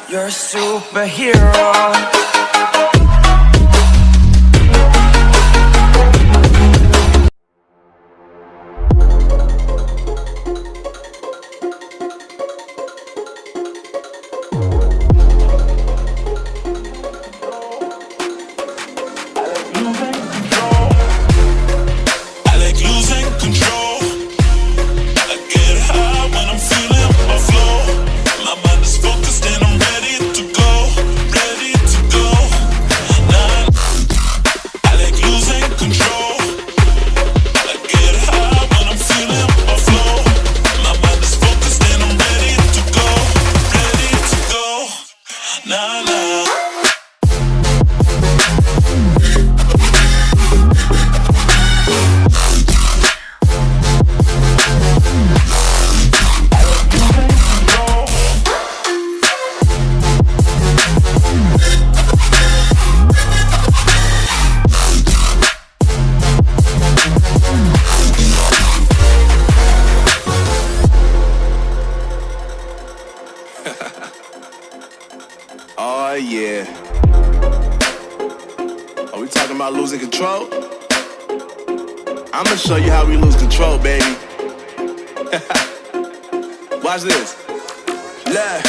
You're a superhero. Oh yeah. Are we talking about losing control? I'ma show you how we lose control, baby. Watch this. Look,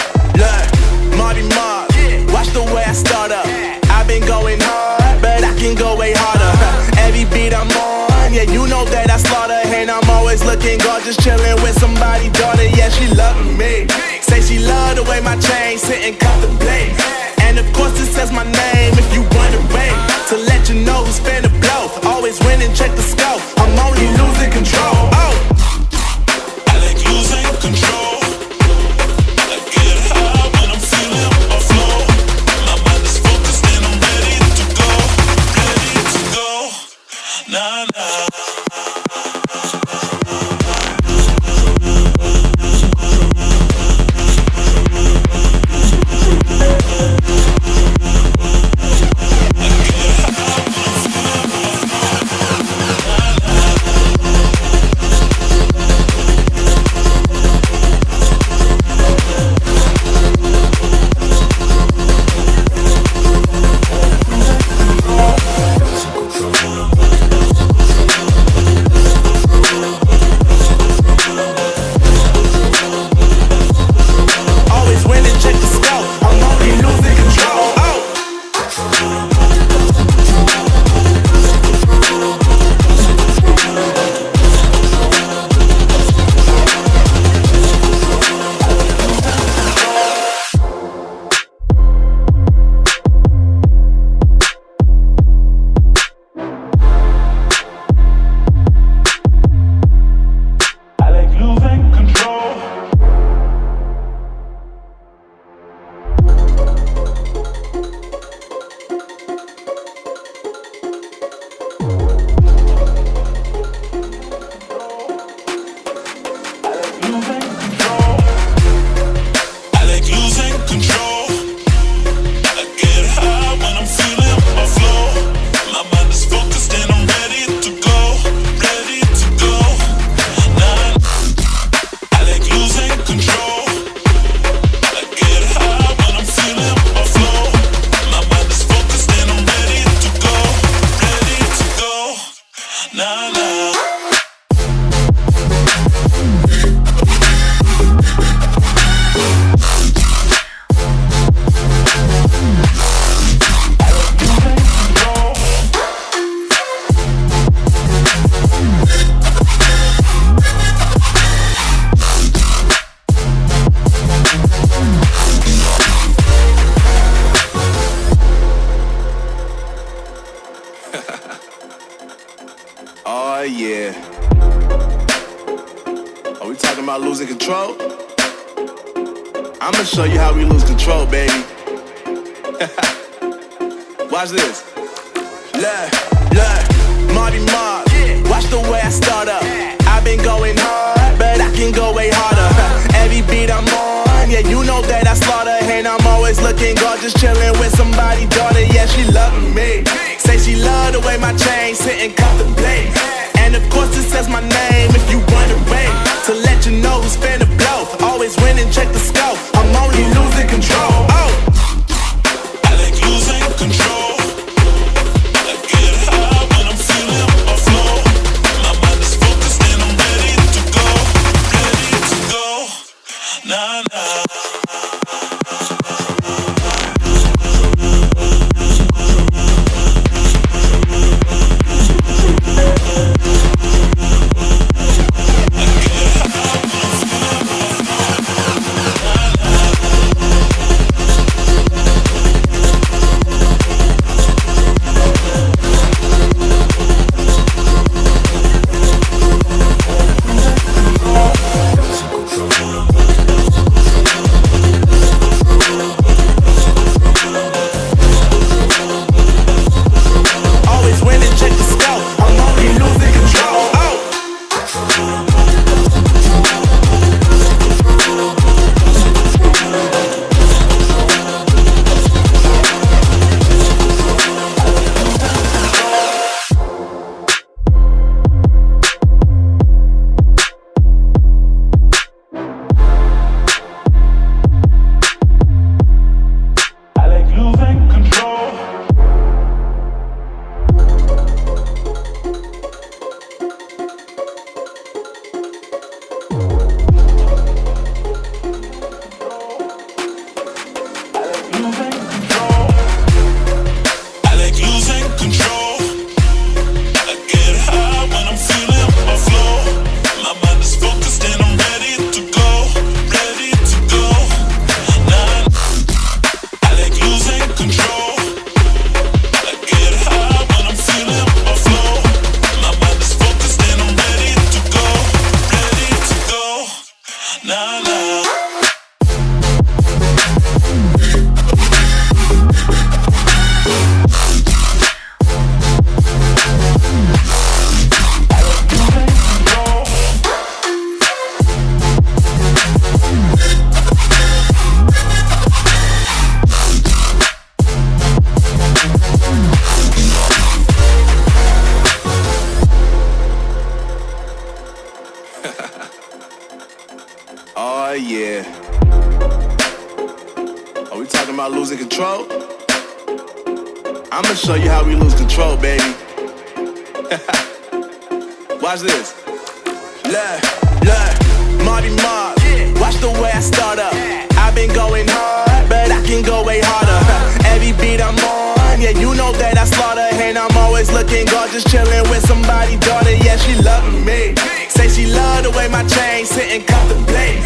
Marty Mark. Watch the way I start up. I've been going hard, but I can go way harder. Every beat I'm on, yeah, you know that I slaughter. And I'm always looking gorgeous, chilling with somebody's daughter. Yeah, she loving me. Say she love the way my chain sit and contemplate. And of course it says my name if you wondering. To let you know who's finna blow. Always win and check the scope. I'm only losing control. Oh, I like losing control. I get high when I'm feeling my flow. My mind is focused and I'm ready to go. Ready to go. Nah, nah. Oh yeah. Are we talking about losing control? I'ma show you how we lose control, baby. Watch this. Look, Marty Mark. Watch the way I start up. I've been going hard, but I can go way harder. Every beat I'm on, yeah, you know that I slaughter. And I'm always looking gorgeous, chilling with somebody's daughter. Yeah, she loving me. Say she love the way my chain sit and contemplate. And of course it says my name if you wondering. To let you know who's finna blow. Always win and check the scope. I'm only losing control. Oh. about losing control? I'ma show you how we lose control, baby. Watch this. Look, Marty Mark. Watch the way I start up. I've been going hard, but I can go way harder. Every beat I'm on, yeah, you know that I slaughter. And I'm always looking gorgeous, chilling with somebody's daughter. Yeah, she loving me. Say she love the way my chain sit and contemplate.